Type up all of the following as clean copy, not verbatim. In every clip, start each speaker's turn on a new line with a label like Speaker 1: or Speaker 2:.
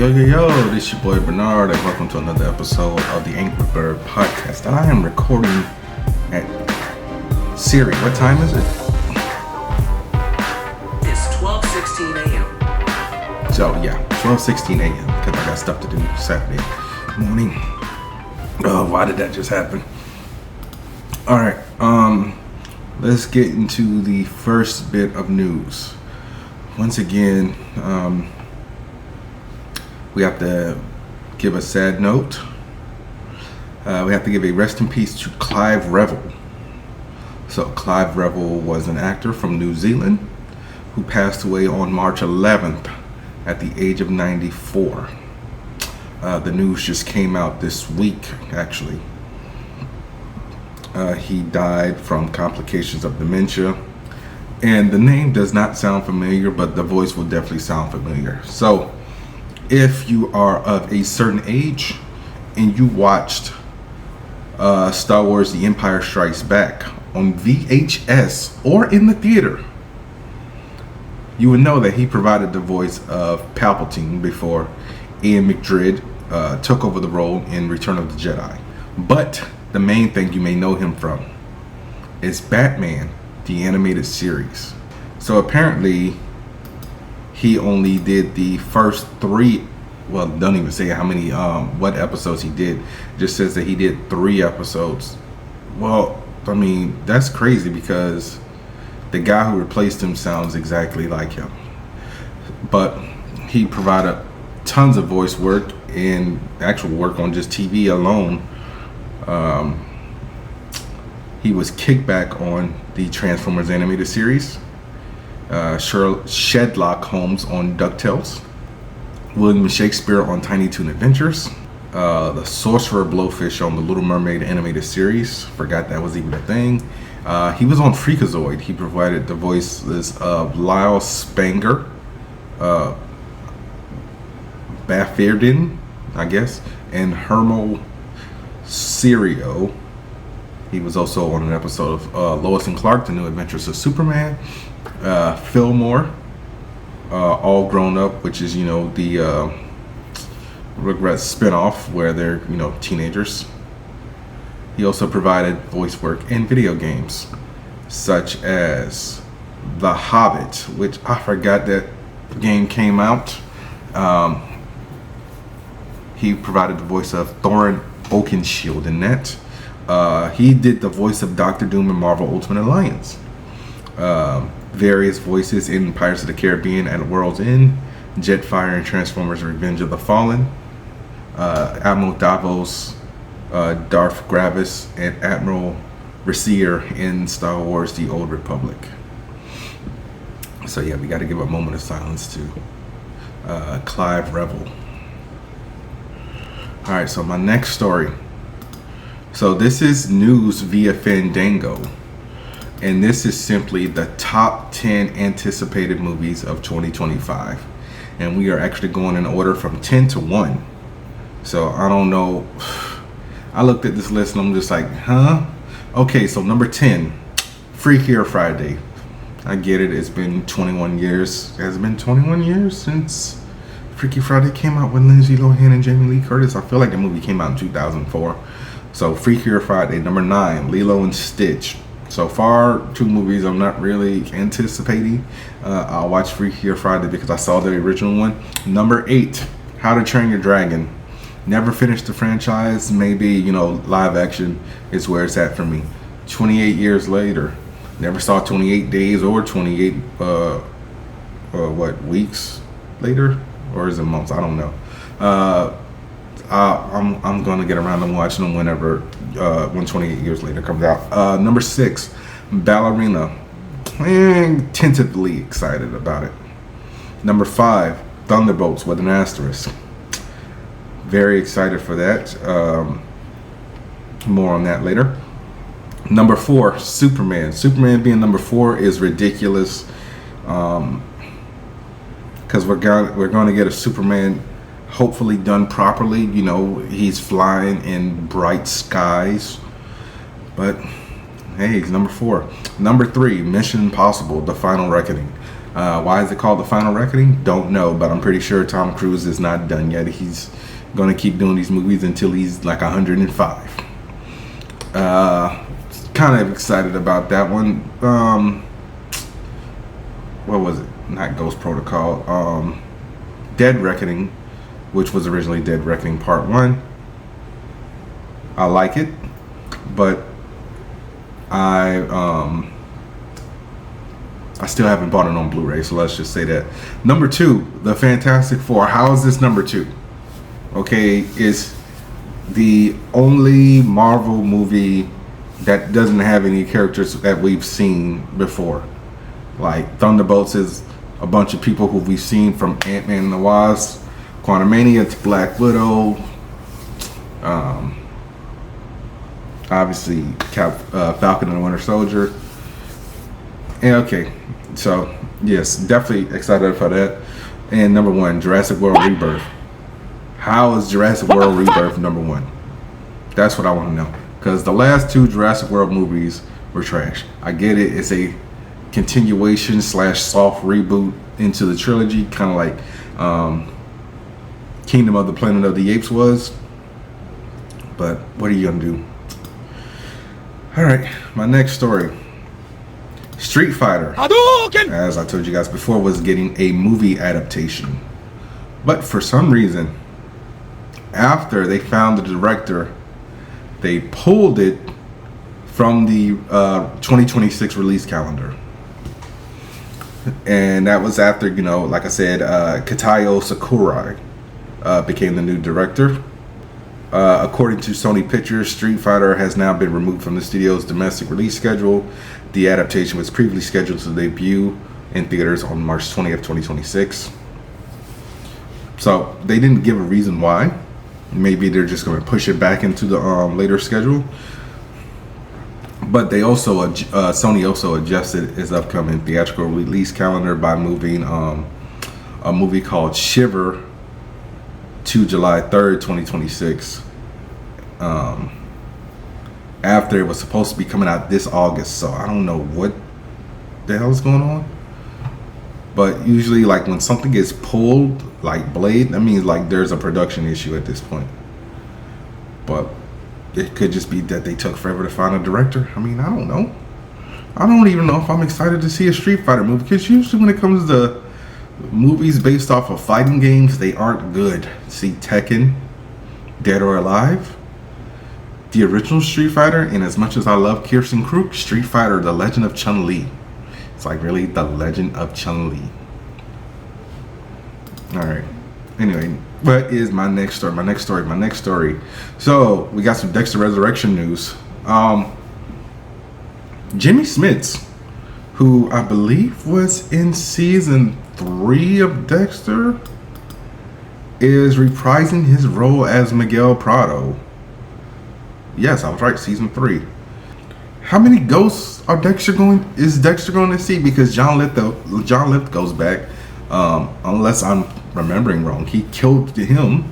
Speaker 1: Yo, this your boy Bernard, and welcome to another episode of the Angry Blerd podcast. I am recording at Siri. What time is it?
Speaker 2: It's 12:16 a.m.
Speaker 1: So yeah, 12:16 a.m. because I got stuff to do Saturday morning. Oh, why did that just happen? All right, let's get into the first bit of news. Once again, we have to give a sad note. We have to give a rest in peace to Clive Revill. So Clive Revill was an actor from New Zealand who passed away on March 11th at the age of 94. The news just came out this week, actually. He died from complications of dementia. And the name does not sound familiar, but the voice will definitely sound familiar. So if you are of a certain age and you watched Star Wars The Empire Strikes Back on VHS or in the theater, you would know that he provided the voice of Palpatine before Ian McDiarmid took over the role in Return of the Jedi. But the main thing you may know him from is Batman, the animated series. So apparently he only did the first three. Well, don't even say how many, what episodes he did. Just says that he did 3 episodes. Well, I mean, that's crazy because the guy who replaced him sounds exactly like him. But he provided tons of voice work and actual work on just TV alone. He was kicked back on the Transformers animated series. Sherlock Holmes on DuckTales, William Shakespeare on Tiny Toon Adventures, the Sorcerer Blowfish on the Little Mermaid animated series. Forgot that was even a thing. He was on Freakazoid. He provided the voices of Lyle Spanger, Baffirdin, I guess, and Hermo Serio. He was also on an episode of Lois and Clark, The New Adventures of Superman. Fillmore, All Grown Up, which is, the Rugrats spinoff where they're, teenagers. He also provided voice work in video games, such as The Hobbit, which I forgot that game came out. He provided the voice of Thorin Oakenshield in that. He did the voice of Doctor Doom in Marvel Ultimate Alliance. Various voices in Pirates of the Caribbean at World's End, Jetfire and Transformers Revenge of the Fallen, Admiral Davos, Darth Gravis, and Admiral Racier in Star Wars The Old Republic. So yeah, we got to give a moment of silence to Clive Revill. Alright, so my next story. So this is news via Fandango. And this is simply the top 10 anticipated movies of 2025. And we are actually going in order from 10 to 1. So I don't know. I looked at this list and I'm just like, huh? Okay, so number 10, Freaky Friday. I get it. It's been 21 years. Has it been 21 years since Freaky Friday came out with Lindsay Lohan and Jamie Lee Curtis? I feel like the movie came out in 2004. So Freaky Friday. Number 9, Lilo and Stitch. So far, 2 movies I'm not really anticipating. I'll watch Freaky Friday because I saw the original one. Number 8, How to Train Your Dragon. Never finished the franchise. Maybe, live action is where it's at for me. 28 years later. Never saw 28 days or 28, weeks later? Or is it months? I don't know. I'm going to get around to watching them when 28 years later comes out. Number 6, Ballerina. Tentatively excited about it. Number 5, Thunderbolts with an asterisk. Very excited for that. More on that later. Number 4, Superman. Superman being number 4 is ridiculous. Because we're going to get a Superman hopefully done properly. He's flying in bright skies. But hey, he's number 4. Number 3, Mission Impossible: The Final Reckoning. Why is it called The Final Reckoning? Don't know, but I'm pretty sure Tom Cruise is not done yet. He's going to keep doing these movies until he's like 105. Kind of excited about that one. What was it? Not Ghost Protocol. Dead Reckoning, which was originally Dead Reckoning Part 1. I like it, but I still haven't bought it on Blu-ray, so let's just say that. Number 2, The Fantastic Four. How is this number 2? Okay, it's the only Marvel movie that doesn't have any characters that we've seen before. Like, Thunderbolts is a bunch of people who we've seen from Ant-Man and the Wasp, Quantumania to Black Widow, obviously Falcon and the Winter Soldier. And okay, so yes, definitely excited for that. And number 1, Jurassic World Rebirth. How is Jurassic World Rebirth number 1? That's what I want to know. Because the last 2 Jurassic World movies were trash. I get it, it's a continuation / soft reboot into the trilogy, kind of like Kingdom of the Planet of the Apes was. But what are you gonna do? Alright, my next story. Street Fighter, as I told you guys before, was getting a movie adaptation. But for some reason, after they found the director, they pulled it from the 2026 release calendar. And that was after, you know, like I said, Katayo Sakurai became the new director. According to Sony Pictures, Street Fighter has now been removed from the studio's domestic release schedule. The adaptation was previously scheduled to debut in theaters on March 20th, 2026. So they didn't give a reason why. Maybe they're just going to push it back into the later schedule. But they also Sony also adjusted its upcoming theatrical release calendar by moving a movie called Shiver to July 3rd, 2026. After it was supposed to be coming out this August, so I don't know what the hell is going on. But usually, like, when something gets pulled, like Blade, that means like there's a production issue at this point. But it could just be that they took forever to find a director. I mean, I don't know. I don't even know if I'm excited to see a Street Fighter movie, because usually when it comes to movies based off of fighting games, they aren't good. See Tekken, Dead or Alive, the original Street Fighter, and as much as I love Kirsten Krug, Street Fighter: The Legend of Chun-Li. It's like, really, The Legend of Chun-Li. Alright. Anyway, what is my next story? My next story. So, we got some Dexter Resurrection news. Jimmy Smits, who I believe was in season 3 of Dexter, is reprising his role as Miguel Prado. Yes, I was right, season 3. How many ghosts is Dexter going to see? Because John Lithgow's back. Unless I'm remembering wrong, he killed him.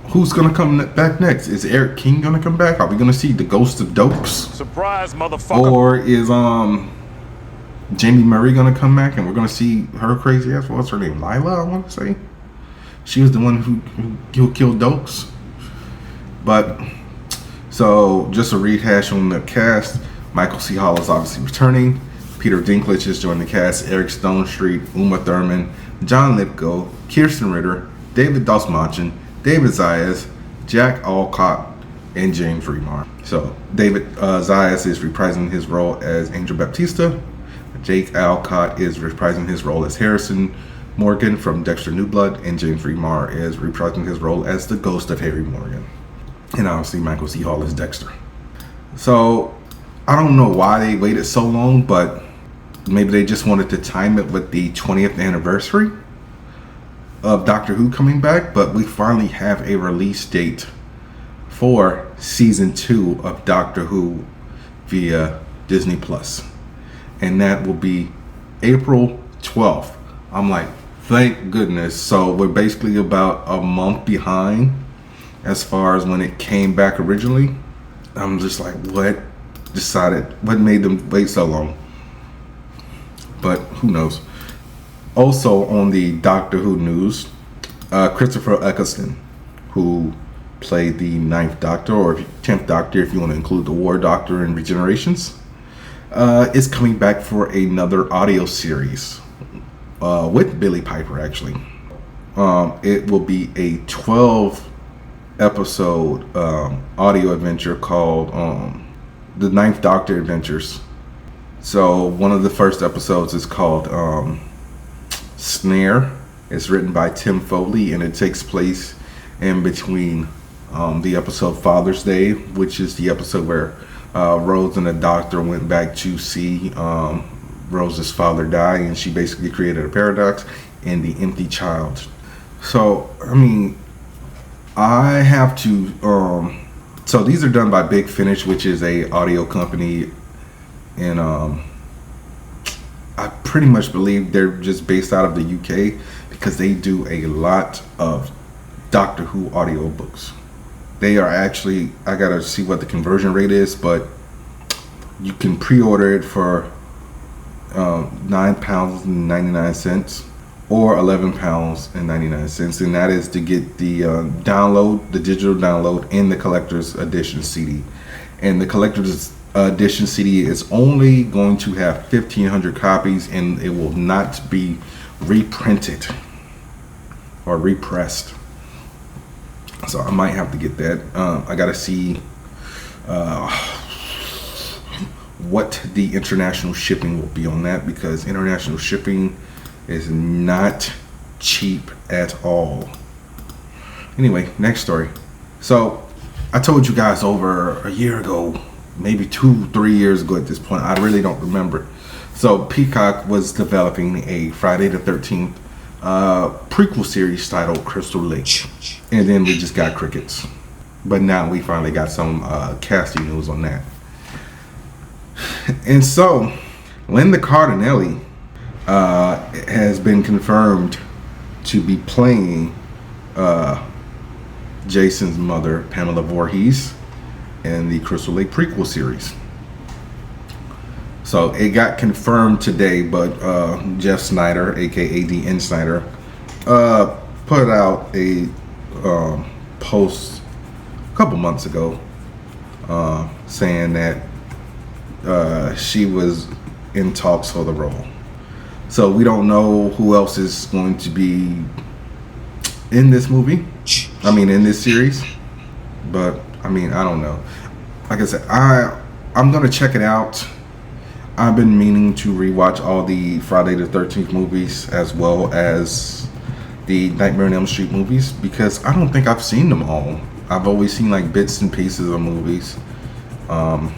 Speaker 1: Who's going to come back next? Is Eric King going to come back? Are we going to see the ghost of Dopes?
Speaker 3: Surprise, motherfucker!
Speaker 1: Or is Jamie Murray going to come back and we're going to see her crazy ass? What's her name? Lila, I want to say. She was the one who killed Dopes. But so, just a rehash on the cast. Michael C. Hall is obviously returning. Peter Dinklage has joined the cast. Eric Stonestreet, Uma Thurman, John Lithgow, Kirsten Ritter, David Dastmalchian, David Zayas, Jack Alcott, and James Remar. So, David Zayas is reprising his role as Angel Baptista. Jake Alcott is reprising his role as Harrison Morgan from Dexter New Blood, and James Remar is reprising his role as the ghost of Harry Morgan. And obviously Michael C. Hall is Dexter. So, I don't know why they waited so long, but maybe they just wanted to time it with the 20th anniversary of Doctor Who coming back. But we finally have a release date for season 2 of Doctor Who via Disney Plus, and that will be April 12th. I'm like, thank goodness. So we're basically about a month behind as far as when it came back originally. I'm just like, what made them wait so long? but who knows. Also on the Doctor Who news, Christopher Eccleston, who played the 9th Doctor, or 10th Doctor if you want to include the War Doctor and Regenerations, is coming back for another audio series with Billie Piper, actually. It will be a 12 episode audio adventure called The 9th Doctor Adventures. So one of the first episodes is called Snare. It's written by Tim Foley, and it takes place in between the episode Father's Day, which is the episode where Rose and the Doctor went back to see Rose's father die, and she basically created a paradox, and the empty child. So, I mean, I have to so these are done by Big Finish, which is a audio company, and I pretty much believe they're just based out of the UK, because they do a lot of Doctor Who audiobooks. They are actually, I gotta see what the conversion rate is, but you can pre-order it for £9.99 or £11.99, and that is to get the download, the digital download, and the collector's edition CD. And the collector's edition CD is only going to have 1,500 copies, and it will not be reprinted or repressed. So I might have to get that. I gotta see what the international shipping will be on that, because international shipping is not cheap at all. Anyway, next story. So I told you guys over a year ago, maybe 2-3 years ago at this point, I really don't remember. So Peacock was developing a Friday the 13th prequel series titled Crystal Lake, and then we just got crickets. But now we finally got some casting news on that. And so Linda Cardinelli has been confirmed to be playing Jason's mother, Pamela Voorhees, in the Crystal Lake prequel series. So it got confirmed today, but Jeff Snyder, aka D.N. Snyder, put out a post a couple months ago saying that she was in talks for the role. So we don't know who else is going to be in this movie. I mean, in this series. But I mean, I don't know. Like I said, I'm gonna check it out. I've been meaning to rewatch all the Friday the 13th movies, as well as the Nightmare on Elm Street movies, because I don't think I've seen them all. I've always seen like bits and pieces of movies. I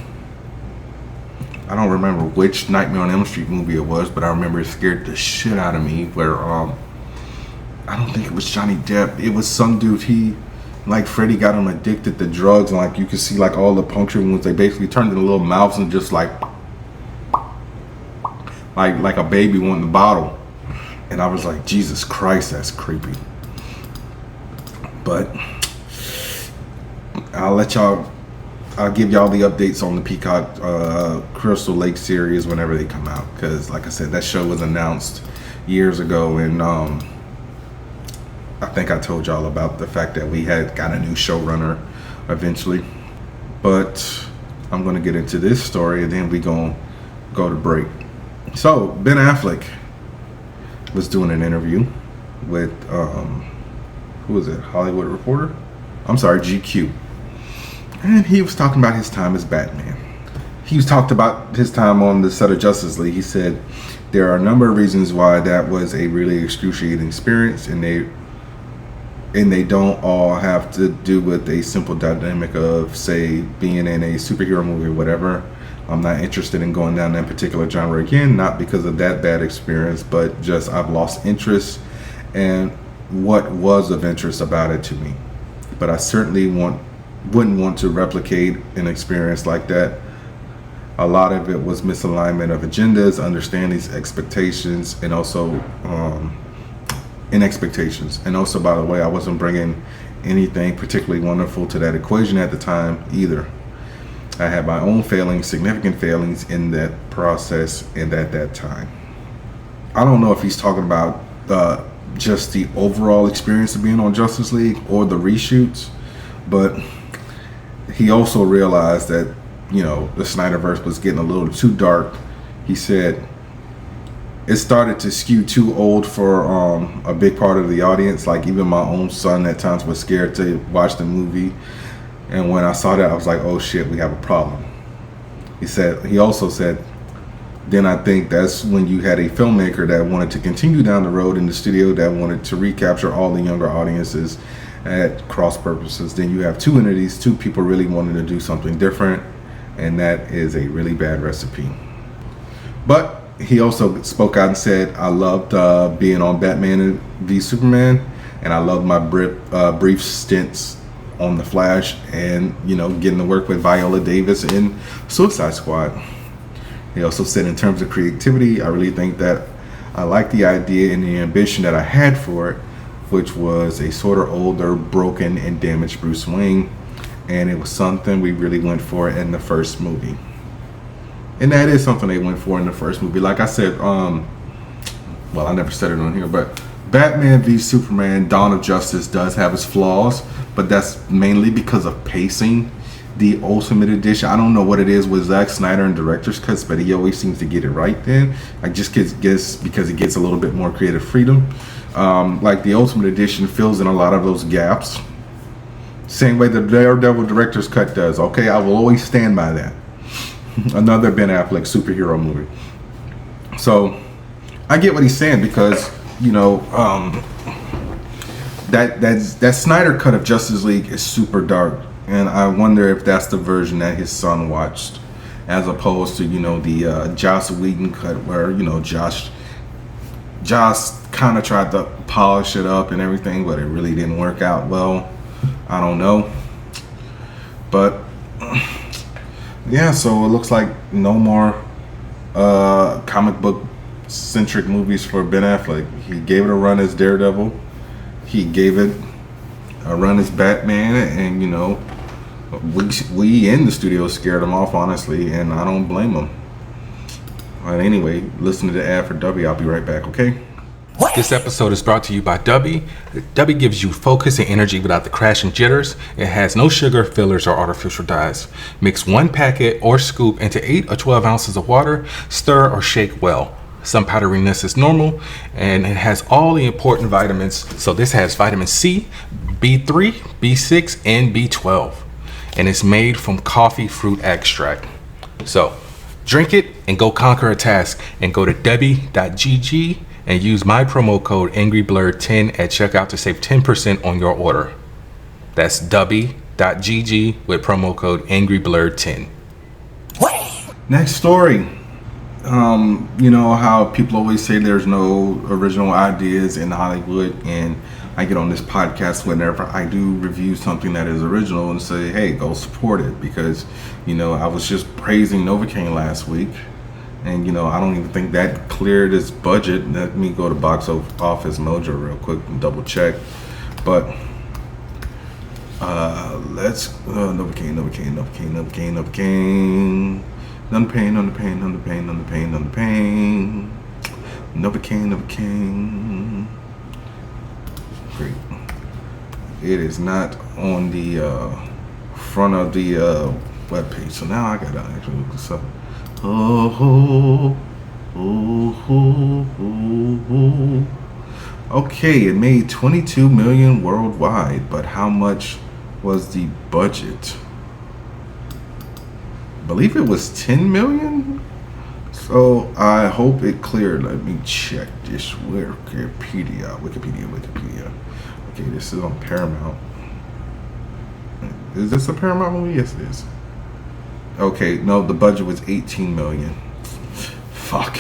Speaker 1: don't remember which Nightmare on Elm Street movie it was, but I remember it scared the shit out of me, where I don't think it was Johnny Depp. It was some dude, like Freddy got him addicted to drugs, and like you could see like all the puncture wounds, they basically turned into little mouths and just like a baby wanting the bottle. And I was like, Jesus Christ, that's creepy. But I'll give y'all the updates on the Peacock Crystal Lake series whenever they come out, because like I said, that show was announced years ago, and I think I told y'all about the fact that we had got a new showrunner eventually. But I'm going to get into this story, and then we going to go to break. So Ben Affleck was doing an interview with who was it, Hollywood Reporter? I'm sorry, GQ. And he was talking about his time as Batman. He was talked about his time on the set of Justice League. He said there are a number of reasons why that was a really excruciating experience, and they don't all have to do with a simple dynamic of, say, being in a superhero movie or whatever. I'm not interested in going down that particular genre again, not because of that bad experience, but just I've lost interest in what was of interest about it to me. But I certainly wouldn't want to replicate an experience like that. A lot of it was misalignment of agendas, understandings, expectations, and also expectations. And also, by the way, I wasn't bringing anything particularly wonderful to that equation at the time either. I had my own failings, significant failings in that process and at that time. I don't know if he's talking about just the overall experience of being on Justice League or the reshoots, but he also realized that, you know, the Snyderverse was getting a little too dark. He said it started to skew too old for a big part of the audience. Like, even my own son at times was scared to watch the movie. And when I saw that, I was like, oh shit, we have a problem. He also said, then I think that's when you had a filmmaker that wanted to continue down the road in the studio, that wanted to recapture all the younger audiences at cross purposes. Then you have two entities, two people really wanting to do something different, and that is a really bad recipe. But he also spoke out and said, I loved being on Batman v Superman, and I loved my brief stints on The Flash, and, you know, getting to work with Viola Davis in Suicide Squad. He also said, in terms of creativity, I really think that I like the idea and the ambition that I had for it, which was a sort of older, broken, and damaged Bruce Wayne. And it was something we really went for in the first movie. And that is something they went for in the first movie. Like I said, well, I never said it on here, but Batman v Superman Dawn of Justice does have its flaws, but that's mainly because of pacing. The Ultimate Edition, I don't know what it is with Zack Snyder and director's cuts, but he always seems to get it right then. I just guess because it gets a little bit more creative freedom. Like the Ultimate Edition fills in a lot of those gaps. Same way the Daredevil director's cut does. Okay, I will always stand by that. Another Ben Affleck superhero movie. So I get what he's saying, because, you know, that Snyder cut of Justice League is super dark. And I wonder if that's the version that his son watched, as opposed to, you know, the Joss Whedon cut, where, you know, Joss kind of tried to polish it up and everything, but it really didn't work out well. I don't know. But yeah, so it looks like no more comic book centric movies for Ben Affleck. He gave it a run as Daredevil. He gave it a run as Batman, and, you know, we in the studio scared him off, honestly, and I don't blame him. But anyway, listen to the ad for Dubby. I'll be right back, okay?
Speaker 3: This episode is brought to you by Dubby. Dubby gives you focus and energy without the crash and jitters. It has no sugar, fillers, or artificial dyes. Mix 1 packet or scoop into 8 or 12 ounces of water. Stir or shake well. Some powderiness is normal, and it has all the important vitamins. So this has vitamin C, B3, B6, and B12. And it's made from coffee fruit extract. So drink it and go conquer a task, and go to Dubby.gg and use my promo code AngryBlerd10 at checkout to save 10% on your order. That's Dubby.gg with promo code AngryBlerd10.
Speaker 1: Next story. You know how people always say there's no original ideas in Hollywood, and I get on this podcast whenever I do review something that is original and say, hey, go support it, because, you know, I was just praising Novocaine last week, and, you know, I don't even think that cleared its budget. Let me go to Box Office Mojo real quick and double check. But let's Novocaine. None the pain. Novocaine. Great. It is not on the front of the webpage, so now I gotta actually look this up. Okay, it made 22 million worldwide, but how much was the budget? I believe it was 10 million. So I hope it cleared. Let me check this. Wikipedia. Okay, this is on Paramount. Is this a Paramount movie? Yes, it is. Okay, no, the budget was 18 million. Fuck.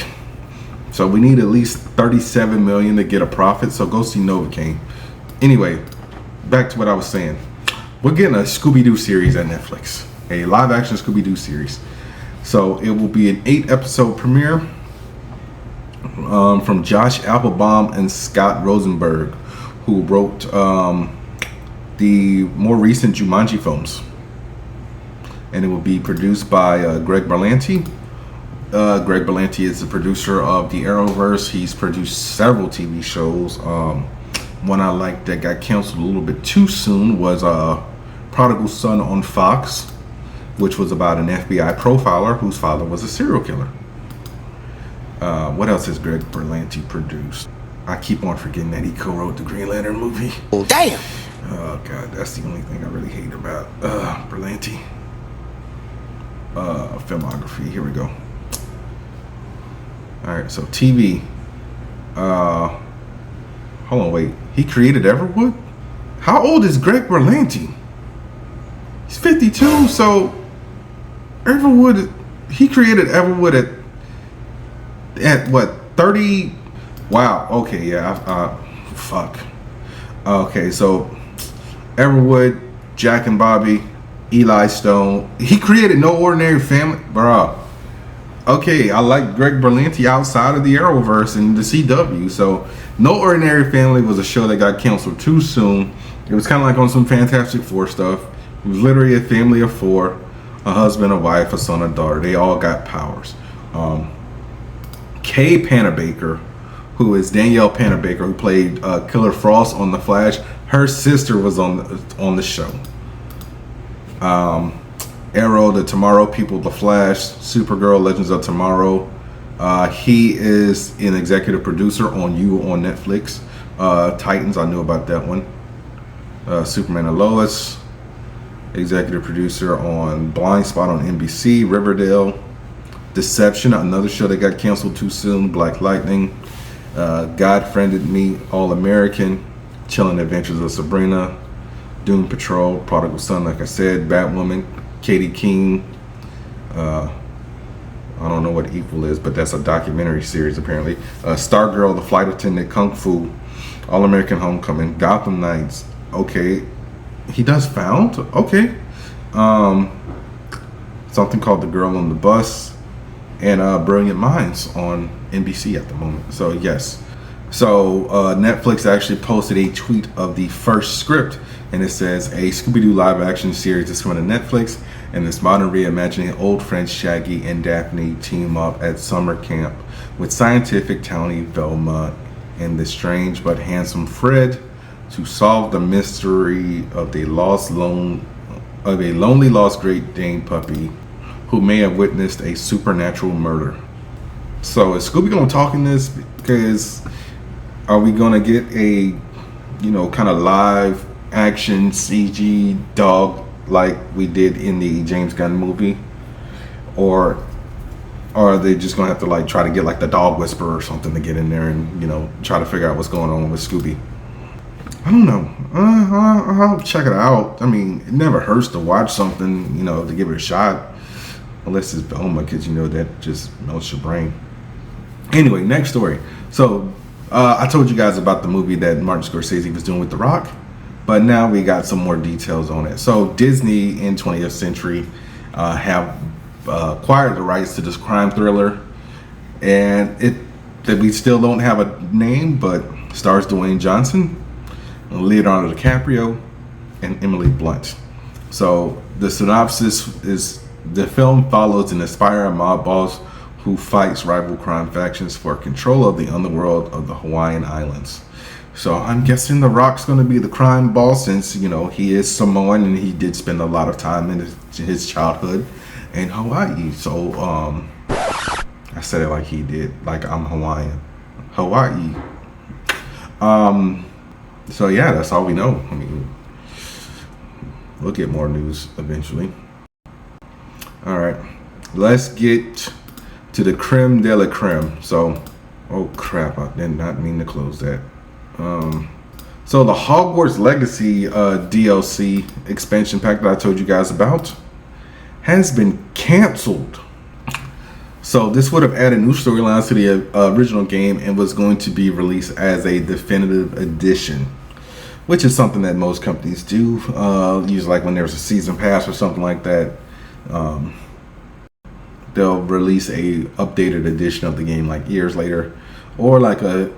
Speaker 1: So we need at least 37 million to get a profit. So go see Novocaine. Anyway, back to what I was saying. We're getting a Scooby-Doo series at Netflix. A live-action Scooby-Doo series. So it will be an 8-episode premiere from Josh Applebaum and Scott Rosenberg, who wrote the more recent Jumanji films. And it will be produced by Greg Berlanti, Greg Berlanti is the producer of the Arrowverse. He's produced several TV shows. One I liked that got canceled a little bit too soon was Prodigal Son on Fox, which was about an FBI profiler whose father was a serial killer. What else has Greg Berlanti produced? I keep on forgetting that he co-wrote the Green Lantern movie.
Speaker 4: Oh, damn!
Speaker 1: Oh God, that's the only thing I really hate about Berlanti. Filmography. Here we go. All right, so TV. Hold on, wait. He created Everwood? How old is Greg Berlanti? He's 52. So Everwood. He created Everwood at what, 30? Wow. Okay. Yeah. Fuck. Okay. So Everwood, Jack and Bobby, Eli Stone. He created No Ordinary Family, bro. Okay, I like Greg Berlanti outside of the Arrowverse and the CW. So No Ordinary Family was a show that got canceled too soon. It was kind of like on some Fantastic Four stuff. It was literally a family of four, a husband, a wife, a son, a daughter. They all got powers. Kay Panabaker, who is Danielle Panabaker, who played Killer Frost on The Flash. Her sister was on the show. Arrow, The Tomorrow People, The Flash, Supergirl, Legends of Tomorrow. He is an executive producer on on Netflix. Titans, I knew about that one. Superman and Lois, executive producer on Blind Spot on NBC, Riverdale, Deception, another show that got canceled too soon, Black Lightning, God Friended Me, All American, Chilling Adventures of Sabrina, Doom Patrol, Prodigal Son, like I said, Batwoman, Katie King. I don't know what Equal is, but that's a documentary series apparently. Stargirl, The Flight Attendant, Kung Fu, All American Homecoming, Gotham Knights. Okay, he does Found. Okay, something called The Girl on the Bus, and Brilliant Minds on NBC at the moment. So yes, so Netflix actually posted a tweet of the first script, and it says a Scooby-Doo live-action series is coming to Netflix, and this modern reimagining old friends Shaggy and Daphne team up at summer camp with scientific Townie Velma and the strange but handsome Fred to solve the mystery of a lonely lost Great Dane puppy who may have witnessed a supernatural murder. So is Scooby gonna talk in this? Because are we gonna get a, kind of live action CG dog like we did in the James Gunn movie, or are they just gonna have to try to get the dog whisperer or something to get in there and try to figure out what's going on with Scooby? I don't know. I'll check it out. I mean, it never hurts to watch something, to give it a shot, unless it's Velma, because that just melts your brain. Anyway, next story. So I told you guys about the movie that Martin Scorsese was doing with The Rock, but now we got some more details on it. So Disney in 20th Century have acquired the rights to this crime thriller, and that we still don't have a name, but stars Dwayne Johnson, Leonardo DiCaprio, and Emily Blunt. So the synopsis is the film follows an aspiring mob boss who fights rival crime factions for control of the underworld of the Hawaiian Islands. So I'm guessing The Rock's going to be the crime boss, since he is Samoan and he did spend a lot of time in his childhood in Hawaii. So I said it like he did, like I'm Hawaiian. Hawaii. So yeah, that's all we know. I mean, we'll get more news eventually. All right, let's get to the creme de la creme. So, oh crap, I did not mean to close that. So the Hogwarts Legacy DLC expansion pack that I told you guys about has been canceled. So this would have added new storylines to the original game and was going to be released as a definitive edition, which is something that most companies do. Usually when there's a season pass or something like that, they'll release a updated edition of the game years later, or about a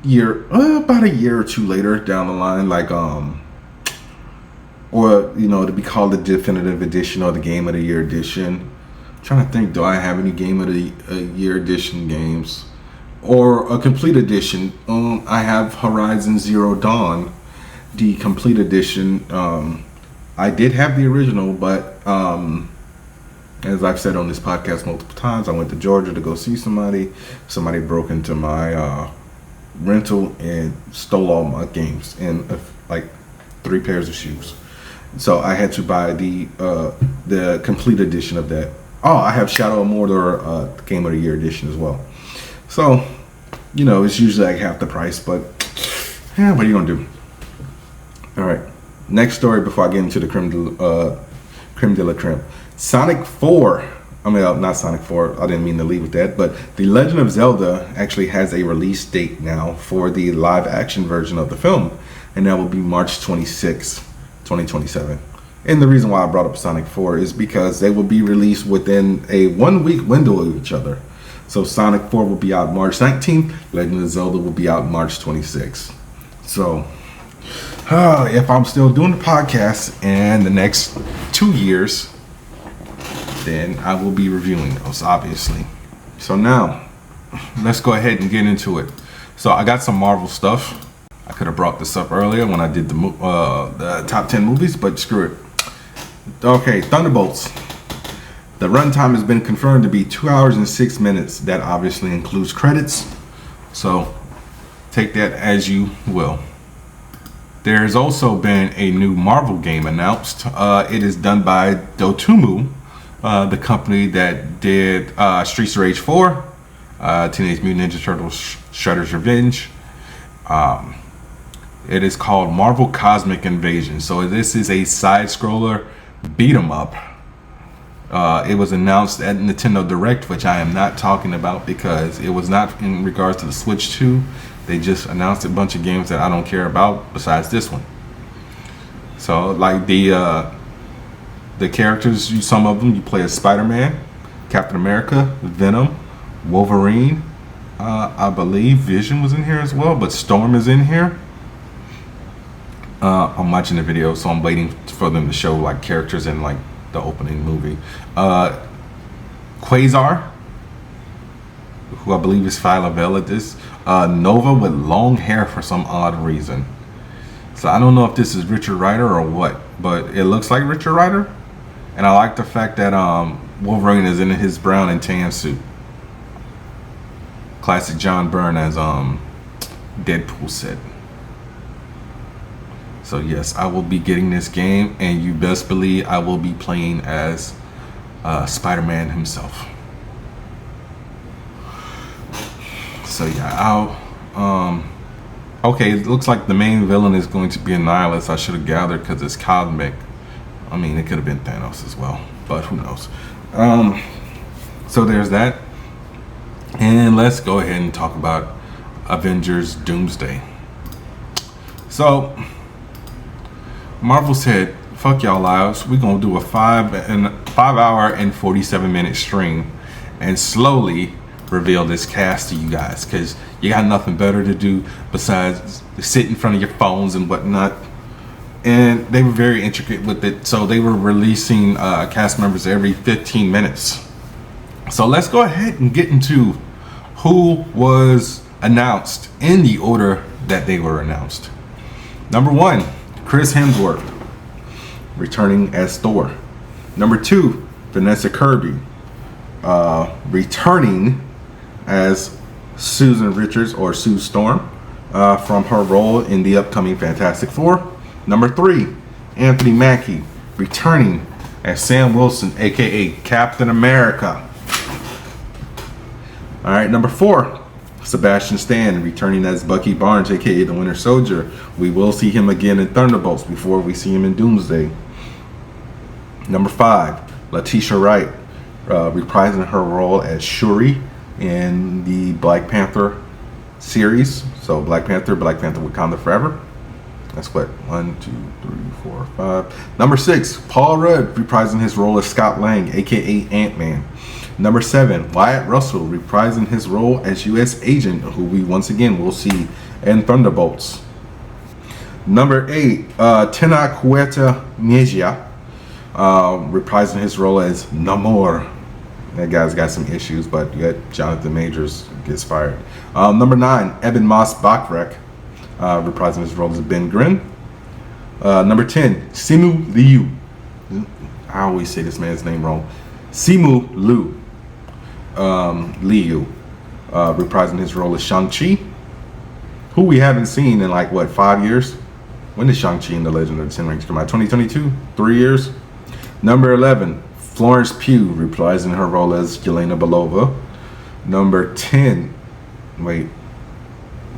Speaker 1: year or two later down the line, or to be called the definitive edition or the game of the year edition. Trying to think, do I have any Game of the Year edition games or a complete edition? I have Horizon Zero Dawn, the complete edition. I did have the original, but as I've said on this podcast multiple times, I went to Georgia to go see somebody. Somebody broke into my rental and stole all my games and like 3 pairs of shoes. So I had to buy the complete edition of that. Oh, I have Shadow of Mordor Game of the Year edition as well. So, you know, it's usually like half the price, but yeah, what are you gonna do? All right, next story before I get into the creme de la creme. Sonic 4. I mean, not Sonic 4. I didn't mean to leave with that, but the Legend of Zelda actually has a release date now for the live action version of the film, and that will be March 26, 2027. And the reason why I brought up Sonic 4 is because they will be released within a 1-week window of each other. So Sonic 4 will be out March 19th. Legend of Zelda will be out March 26th. So if I'm still doing the podcast in the next 2 years, then I will be reviewing those, obviously. So now, let's go ahead and get into it. So I got some Marvel stuff. I could have brought this up earlier when I did the top 10 movies, but screw it. Okay, Thunderbolts. The runtime has been confirmed to be 2 hours and 6 minutes. That obviously includes credits. So take that as you will. There's also been a new Marvel game announced. It is done by Dotemu, the company that did Streets of Rage 4, Teenage Mutant Ninja Turtles Shredder's Revenge. It is called Marvel Cosmic Invasion. So this is a side-scroller beat-em up. It was announced at Nintendo Direct, which I am not talking about because it was not in regards to the Switch 2. They just announced a bunch of games that I don't care about besides this one. So like the characters, some of them you play as Spider-Man, Captain America, Venom, Wolverine. I believe Vision was in here as well, but Storm is in here. I'm watching the video, so I'm waiting for them to show like characters in like the opening movie. Quasar, who I believe is Phyla-Vela, Nova with long hair for some odd reason. So I don't know if this is Richard Rider or what, but it looks like Richard Rider. And I like the fact that Wolverine is in his brown and tan suit. Classic John Byrne as Deadpool said. So yes, I will be getting this game, and you best believe I will be playing as Spider-Man himself. So yeah, okay, it looks like the main villain is going to be a nihilist. I should have gathered because it's cosmic. I mean, it could have been Thanos as well, but who knows. So there's that. And let's go ahead and talk about Avengers Doomsday. So Marvel said, fuck y'all lives, we're gonna do a 5 hour and 47-minute stream and slowly reveal this cast to you guys, because you got nothing better to do besides sit in front of your phones and whatnot. And they were very intricate with it, so they were releasing cast members every 15 minutes. So let's go ahead and get into who was announced in the order that they were announced. Number 1, Chris Hemsworth, returning as Thor. Number 2, Vanessa Kirby, returning as Susan Richards, or Sue Storm, from her role in the upcoming Fantastic Four. Number 3, Anthony Mackie, returning as Sam Wilson, aka Captain America. Alright, number 4, Sebastian Stan, returning as Bucky Barnes, aka the Winter Soldier. We will see him again in Thunderbolts before we see him in Doomsday. Number 5, Letitia Wright, reprising her role as Shuri in the Black Panther series. So Black Panther Wakanda Forever. That's what, 1, 2, 3, 4, 5. Number 6, Paul Rudd, reprising his role as Scott Lang, aka Ant-Man. Number 7, Wyatt Russell, reprising his role as U.S. Agent, who we once again will see in Thunderbolts. Number 8, Tenoch Huerta Mejia, reprising his role as Namor That guy's got some issues, but yet Jonathan Majors gets fired. Number 9, Eben Moss Bachrach, reprising his role as Ben Grimm. Number 10, Simu Liu. I always say this man's name wrong. Simu Liu. Reprising his role as Shang-Chi, who we haven't seen in like, what, 5 years? When did Shang-Chi and the Legend of the Ten Rings come out? 2022? 3 years? Number 11, Florence Pugh, reprising her role as Yelena Belova. Number 10, wait,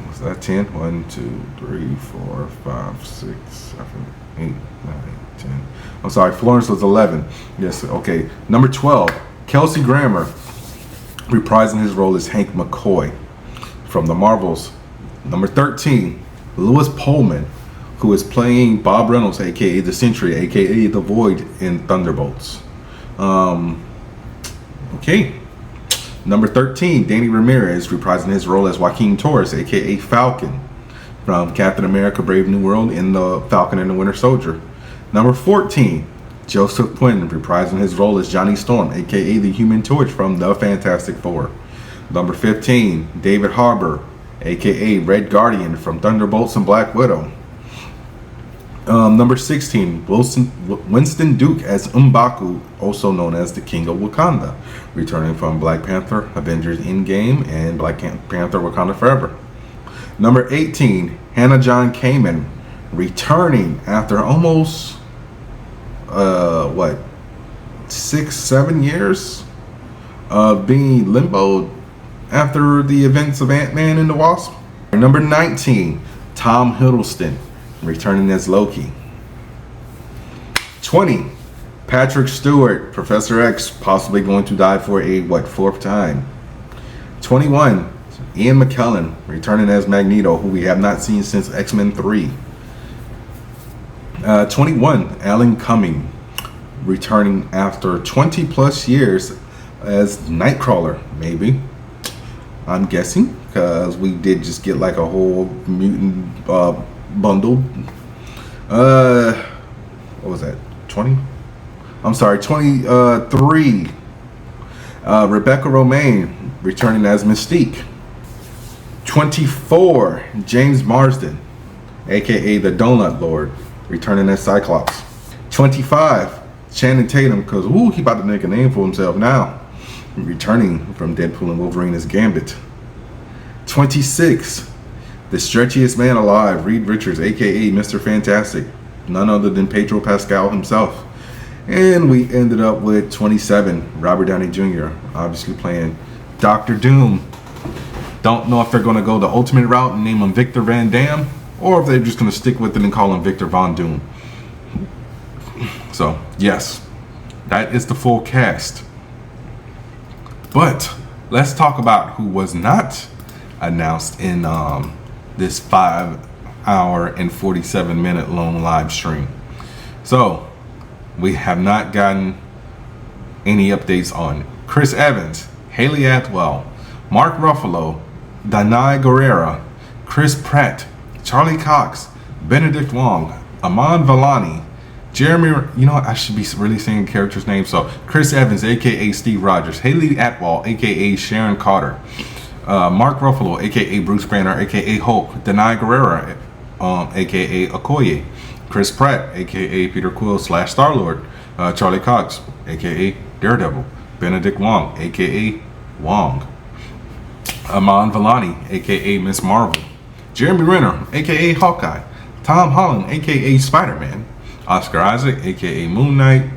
Speaker 1: was that 10? 1, 2, 3, 4, 5, 6, 7, 8, 9, 10. I'm sorry, Florence was 11. Yes, okay. Number 12, Kelsey Grammer, reprising his role as Hank McCoy from the Marvels. Number 13, Lewis Pullman, who is playing Bob Reynolds, aka the Sentry, aka the Void in Thunderbolts. Okay. Number 13, Danny Ramirez, reprising his role as Joaquin Torres, aka Falcon, from Captain America: Brave New World in the Falcon and the Winter Soldier. Number 14, Joseph Quinn, reprising his role as Johnny Storm, aka the Human Torch from the Fantastic Four. Number 15, David Harbour, aka Red Guardian from Thunderbolts and Black Widow. Number 16, Winston Duke as M'Baku, also known as the King of Wakanda, returning from Black Panther, Avengers Endgame, and Black Panther Wakanda Forever. Number 18, Hannah John Kamen, returning after almost 6-7 years of being limboed after the events of Ant-Man and the Wasp. Number 19, Tom Hiddleston, returning as Loki. 20, Patrick Stewart, Professor X, possibly going to die for a 4th time. 21, Ian McKellen, returning as Magneto, who we have not seen since X-Men 3. 21, Alan Cumming, returning after 20 plus years as Nightcrawler, maybe. I'm guessing, because we did just get like a whole mutant bundle. What was that? 20? I'm sorry, 23. Rebecca Romaine, returning as Mystique. 24, James Marsden, aka the Donut Lord, returning as Cyclops. 25, Channing Tatum, because he about to make a name for himself now, returning from Deadpool and Wolverine as Gambit. 26, the stretchiest man alive, Reed Richards, aka Mr. Fantastic, none other than Pedro Pascal himself. And we ended up with 27, Robert Downey Jr., obviously playing Dr. Doom. Don't know if they're going to go the ultimate route and name him Victor Van Dam, or if they're just going to stick with it and call him Victor Von Doom. So, yes, that is the full cast. But let's talk about who was not announced in this 5-hour and 47-minute long live stream. So, we have not gotten any updates on Chris Evans, Haley Atwell, Mark Ruffalo, Danai Gurira, Chris Pratt, Charlie Cox, Benedict Wong, Aman Vellani, Jeremy, you know what, I should be really saying characters' names. So Chris Evans, aka Steve Rogers, Haley Atwell, aka Sharon Carter, Mark Ruffalo, aka Bruce Banner, aka Hulk, Danai Gurira, aka Okoye, Chris Pratt, aka Peter Quill / Star-Lord, Charlie Cox, aka Daredevil, Benedict Wong, aka Wong, Aman Vellani, aka Miss Marvel, Jeremy Renner, aka Hawkeye, Tom Holland, aka Spider-Man, Oscar Isaac, aka Moon Knight,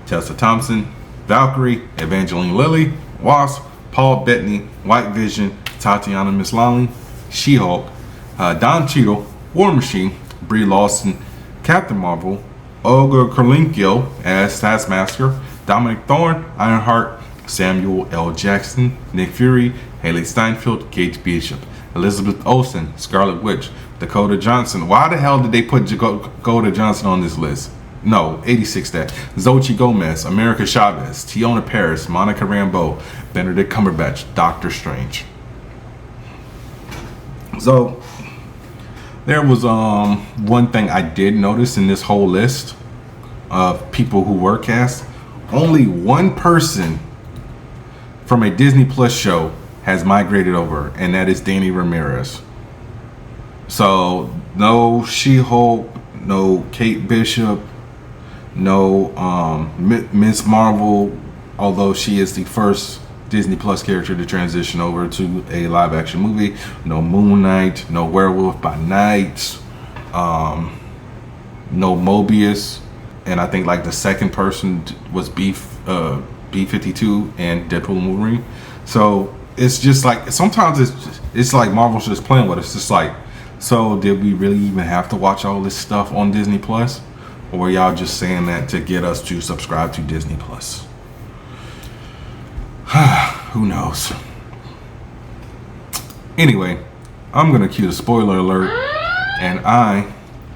Speaker 1: Tessa Thompson, Valkyrie, Evangeline Lilly, Wasp, Paul Bettany, White Vision, Tatiana Maslany, She-Hulk, Don Cheadle, War Machine, Brie Larson, Captain Marvel, Olga Kurylenko as Taskmaster, Dominic Thorne, Ironheart, Samuel L. Jackson, Nick Fury, Haley Steinfeld, Kate Bishop, Elizabeth Olsen, Scarlet Witch, Dakota Johnson. Why the hell did they put Dakota Johnson on this list? No, 86 that. Xochitl Gomez, America Chavez, Tiona Paris, Monica Rambeau, Benedict Cumberbatch, Doctor Strange. So there was one thing I did notice in this whole list of people who were cast. Only one person from a Disney Plus show has migrated over, and that is Danny Ramirez. So no She-Hulk, no Kate Bishop, no Miss Marvel, although she is the first Disney Plus character to transition over to a live action movie. No Moon Knight, no Werewolf by Night, no Mobius, and I think like the second person was B-52 and Deadpool and Wolverine. So it's just like sometimes it's like Marvel's just playing with us. It's just like, so did we really even have to watch all this stuff on Disney Plus, or were y'all just saying that to get us to subscribe to Disney Plus? Who knows? Anyway, I'm gonna cue the spoiler alert, and I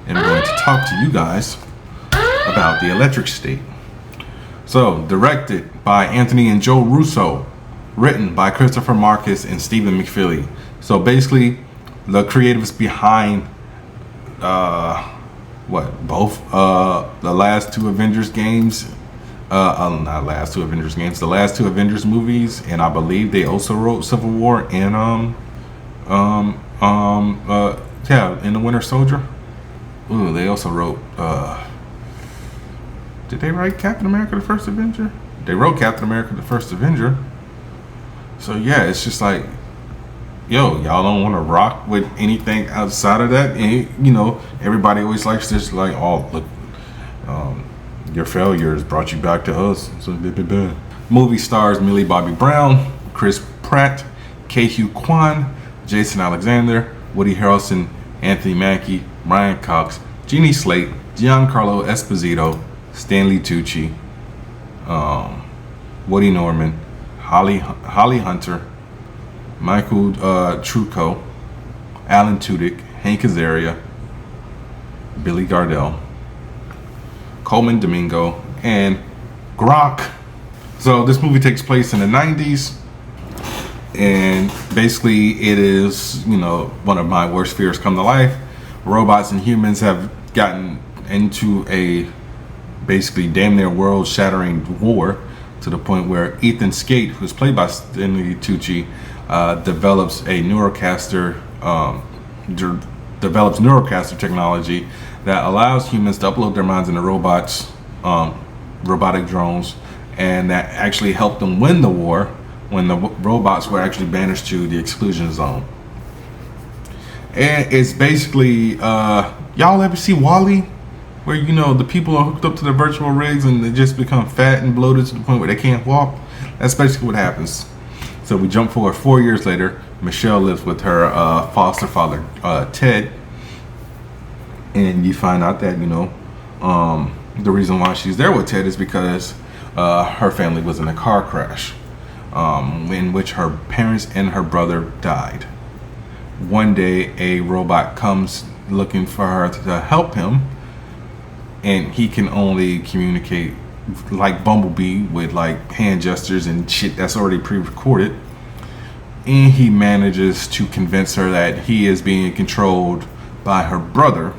Speaker 1: am going to talk to you guys about The Electric State. So, directed by Anthony and Joe Russo, written by Christopher Marcus and Stephen McFeely. So basically, the creatives behind both the last two Avengers games, not last two Avengers games, the last two Avengers movies, and I believe they also wrote Civil War and in The Winter Soldier. Ooh, they also wrote did they write Captain America the First Avenger? They wrote Captain America the First Avenger. So yeah, it's just like, yo, y'all don't want to rock with anything outside of that. And, you know, everybody always likes this, like, oh, look, your failures brought you back to us. So, movie stars Millie Bobby Brown, Chris Pratt, Ke-Huy Quan, Jason Alexander, Woody Harrelson, Anthony Mackie, Ryan Cox, Jeannie Slate, Giancarlo Esposito, Stanley Tucci, Woody Norman, Holly Hunter, Michael Trucco, Alan Tudyk, Hank Azaria, Billy Gardell, Coleman Domingo, and Grok. So this movie takes place in the 90s, and basically it is, you know, one of my worst fears come to life. Robots and humans have gotten into a basically damn near world-shattering war, to the point where Ethan Skate, who's played by Stanley Tucci, develops neurocaster technology that allows humans to upload their minds into robots, robotic drones, and that actually helped them win the war when the robots were actually banished to the exclusion zone. And it's basically, y'all ever see WALL-E? Where, you know, the people are hooked up to the virtual rigs and they just become fat and bloated to the point where they can't walk. That's basically what happens. So we jump forward 4 years later. Michelle lives with her foster father, Ted. And you find out that, you know, the reason why she's there with Ted is because her family was in a car crash in which her parents and her brother died. One day, a robot comes looking for her to help him, and he can only communicate like Bumblebee with like hand gestures and shit that's already pre-recorded. And he manages to convince her that he is being controlled by her brother.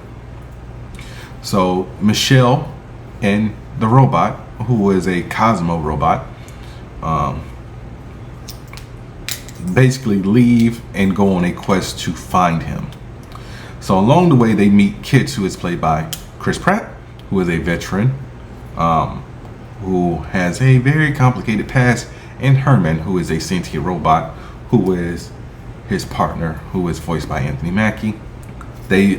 Speaker 1: So Michelle and the robot, who is a Cosmo robot, basically leave and go on a quest to find him. So along the way they meet Kit, who is played by Chris Pratt, who is a veteran, who has a very complicated past, and Herman, who is a sentient robot, who is his partner, who is voiced by Anthony Mackie. They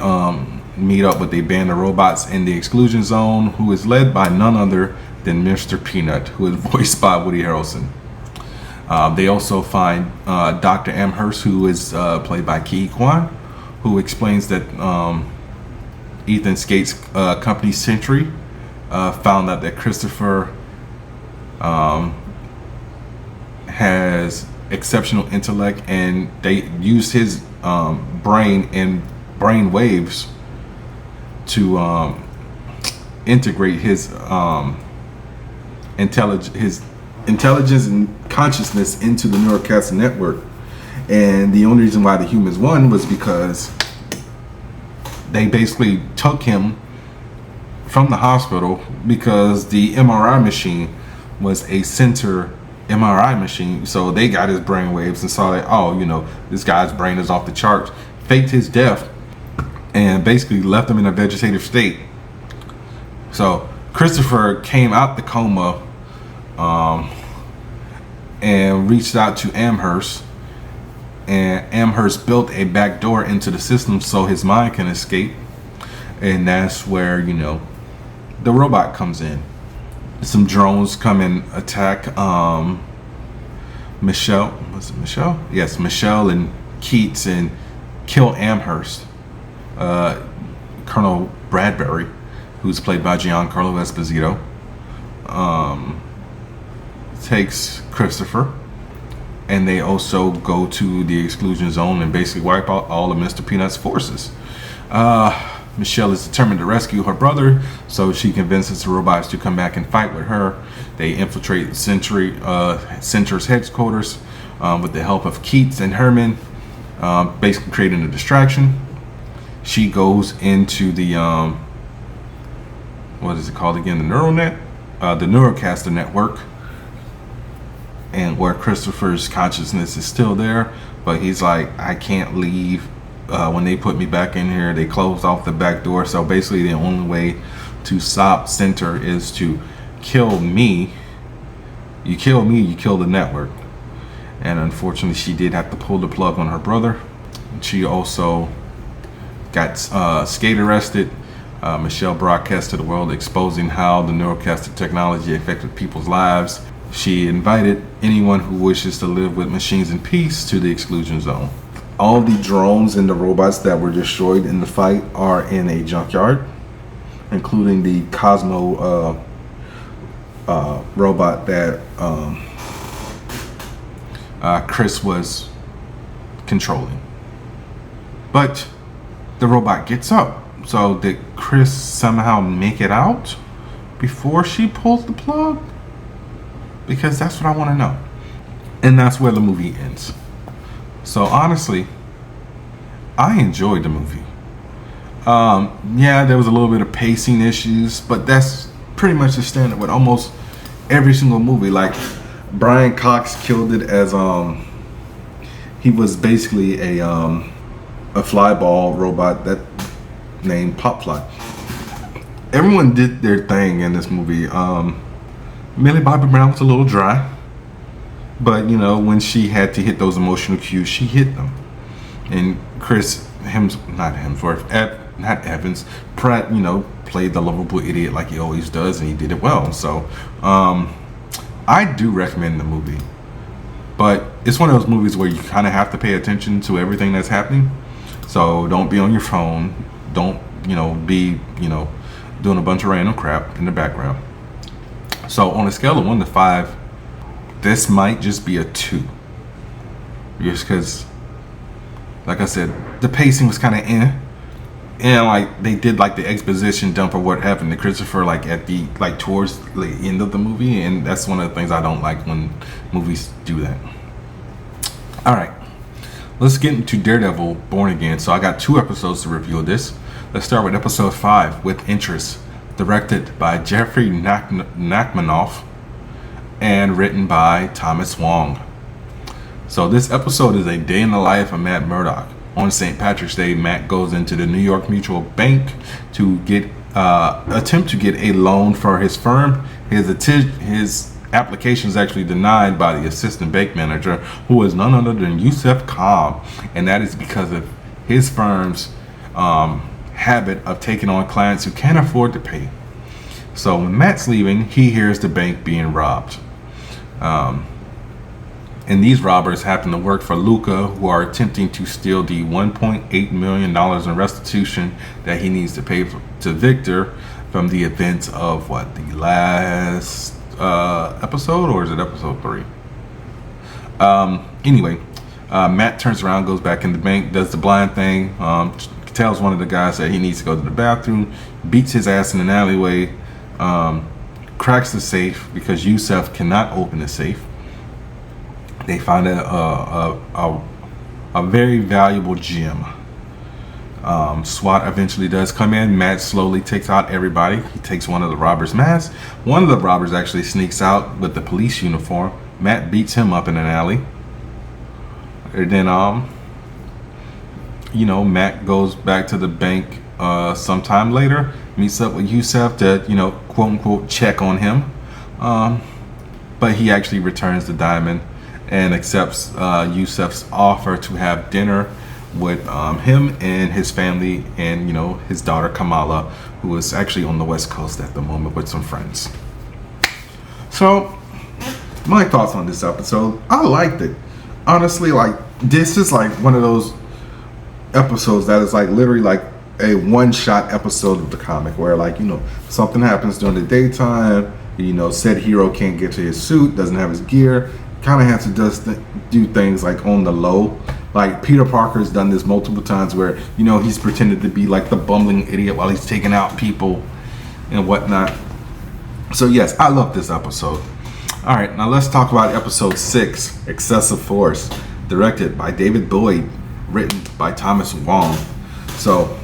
Speaker 1: meet up with a band of robots in the exclusion zone, who is led by none other than Mr. Peanut, who is voiced by Woody Harrelson. They also find Dr. Amherst, who is played by Ke-Huy Quan, who explains that Ethan Skate's company Sentry found out that Christopher has exceptional intellect, and they used his brain and brain waves to integrate his intelligence and consciousness into the Neurocaster network. And the only reason why the humans won was because they basically took him from the hospital because the MRI machine was a center MRI machine. So they got his brain waves and saw that, oh, this guy's brain is off the charts. Faked his death and basically left him in a vegetative state. So Christopher came out the coma and reached out to Amherst, and Amherst built a back door into the system so his mind can escape. And that's where the robot comes in. Some drones come and attack Michelle. Was it Michelle? Yes, Michelle and Keats, and kill Amherst. Colonel Bradbury, who's played by Giancarlo Esposito, takes Christopher, and they also go to the exclusion zone and basically wipe out all of Mr. Peanut's forces. Michelle is determined to rescue her brother, so she convinces the robots to come back and fight with her. They infiltrate Center's headquarters with the help of Keats and Herman, basically creating a distraction. She goes into the what is it called again? The neural net, the Neurocaster network, and where Christopher's consciousness is still there, but he's like, I can't leave. When they put me back in here, they closed off the back door. So basically, the only way to stop Center is to kill me. You kill me, you kill the network. And unfortunately, she did have to pull the plug on her brother. She also got skate arrested. Michelle broadcast to the world exposing how the Neurocaster technology affected people's lives. She invited anyone who wishes to live with machines in peace to the exclusion zone. All the drones and the robots that were destroyed in the fight are in a junkyard, including the Cosmo robot that Chris was controlling. But the robot gets up. So did Chris somehow make it out before she pulled the plug? Because that's what I want to know. And that's where the movie ends. So honestly, I enjoyed the movie. Yeah, there was a little bit of pacing issues, but that's pretty much the standard with almost every single movie. Like Brian Cox killed it as he was basically a flyball robot that named Popfly. Everyone did their thing in this movie. Millie Bobby Brown was a little dry. But, when she had to hit those emotional cues, she hit them. And not Evans, Pratt, played the lovable idiot like he always does, and he did it well. So, I do recommend the movie. But it's one of those movies where you kind of have to pay attention to everything that's happening. So, don't be on your phone. Don't, be, doing a bunch of random crap in the background. So, on a scale of 1 to 5, this might just be a 2. Just because, like I said, the pacing was kind of and like they did like the exposition dump for what happened to Christopher towards the end of the movie, and that's one of the things I don't like when movies do that. All right, let's get into Daredevil Born Again. So I got 2 episodes to review this. Let's start with episode 5, With Interest, directed by Jeffrey Nachmanoff and written by Thomas Wong. So this episode is a day in the life of Matt Murdock. On St. Patrick's Day, Matt goes into the New York Mutual Bank to attempt to get a loan for his firm. His application is actually denied by the assistant bank manager, who is none other than Yusef Cobb, and that is because of his firm's habit of taking on clients who can't afford to pay. So when Matt's leaving, he hears the bank being robbed. And these robbers happen to work for Luca, who are attempting to steal the $1.8 million in restitution that he needs to pay to Victor from the events of the last episode, or is it episode 3? Anyway, Matt turns around, goes back in the bank, does the blind thing, tells one of the guys that he needs to go to the bathroom, beats his ass in an alleyway, cracks the safe because Yusef cannot open the safe. They find a very valuable gem. SWAT eventually does come in. Matt slowly takes out everybody. He takes one of the robbers' masks. One of the robbers actually sneaks out with the police uniform, Matt beats him up in an alley. And then Matt goes back to the bank sometime later, meets up with Yusef to, quote unquote, check on him. But he actually returns the diamond and accepts Yusef's offer to have dinner with him and his family and, his daughter Kamala, who is actually on the West Coast at the moment with some friends. So, my thoughts on this episode, I liked it. Honestly, this is one of those episodes that is literally a one-shot episode of the comic where something happens during the daytime, said hero can't get to his suit, doesn't have his gear, kind of has to just do things on the low. Peter Parker's done this multiple times where he's pretended to be the bumbling idiot while he's taking out people and whatnot. So yes, I love this episode. All right, now let's talk about episode 6, Excessive Force, directed by David Boyd, written by Thomas Wong. So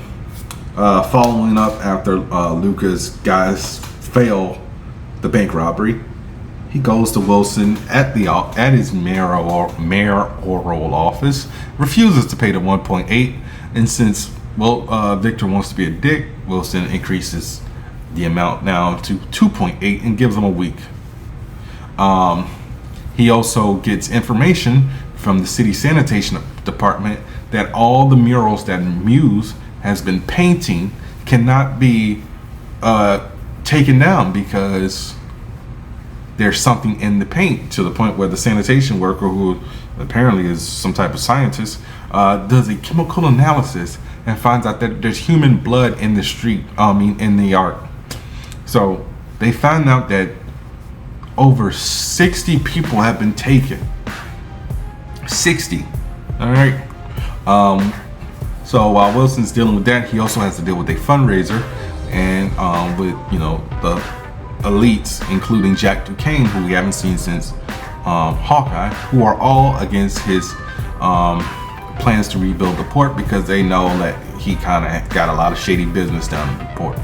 Speaker 1: following up after Lucas guys fail the bank robbery, he goes to Wilson at his mayoral office, refuses to pay the 1.8, and since Victor wants to be a dick, Wilson increases the amount now to 2.8 and gives him a week. He also gets information from the city sanitation department that all the murals that Muse has been painting cannot be taken down because there's something in the paint, to the point where the sanitation worker, who apparently is some type of scientist, does a chemical analysis and finds out that there's human blood in in the art. So they find out that over 60 people have been taken. 60. All right. So while Wilson's dealing with that, he also has to deal with a fundraiser and with the elites, including Jack Duquesne, who we haven't seen since Hawkeye, who are all against his plans to rebuild the port because they know that he kind of got a lot of shady business down in the port.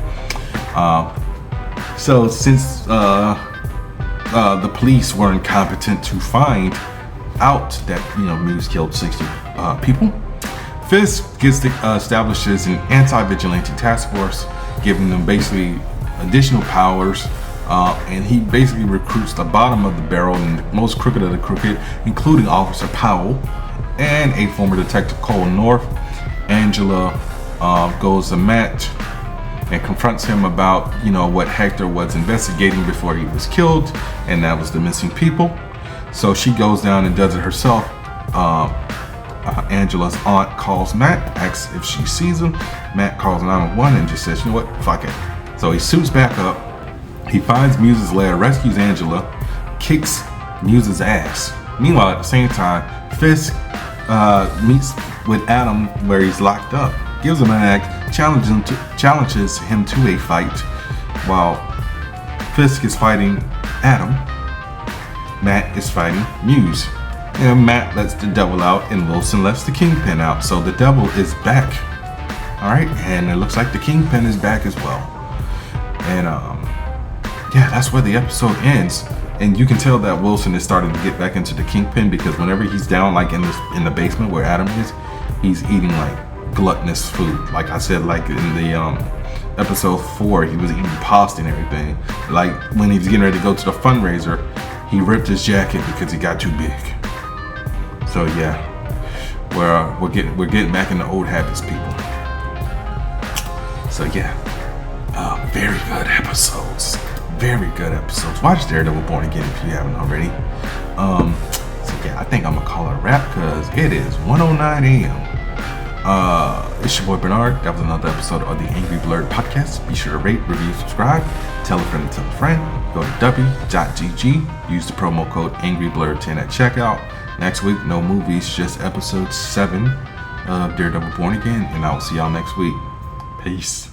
Speaker 1: So since the police were incompetent to find out that Muse killed 60 people, Fisk establishes an anti-vigilante task force, giving them basically additional powers, and he basically recruits the bottom of the barrel and the most crooked of the crooked, including Officer Powell and a former detective, Cole North. Angela goes to Matt and confronts him about what Hector was investigating before he was killed, and that was the missing people. So she goes down and does it herself. Angela's aunt calls Matt, asks if she sees him. Matt calls 911 and just says, you know what, fuck it. So he suits back up. He finds Muse's lair, rescues Angela, kicks Muse's ass. Meanwhile, at the same time, Fisk meets with Adam where he's locked up, gives him an axe, challenges him to a fight. While Fisk is fighting Adam, Matt is fighting Muse. And Matt lets the devil out and Wilson lets the Kingpin out. So the devil is back. Alright, and it looks like the Kingpin is back as well. And yeah, that's where the episode ends. And you can tell that Wilson is starting to get back into the Kingpin, because whenever he's down in the basement where Adam is, he's eating gluttonous food. Like I said, in the episode 4, he was eating pasta and everything. When he was getting ready to go to the fundraiser, he ripped his jacket because he got too big. So yeah, we're getting back into old habits, people. So yeah, very good episodes. Very good episodes. Watch Daredevil Born Again if you haven't already. So yeah, I think I'm gonna call it a wrap because it is 1:09 a.m. It's your boy Bernard. That was another episode of the Angry Blerd podcast. Be sure to rate, review, subscribe, tell a friend to tell a friend. Go to w.gg. Use the promo code AngryBlerd10 at checkout. Next week, no movies, just episode 7 of Daredevil Born Again, and I'll see y'all next week. Peace.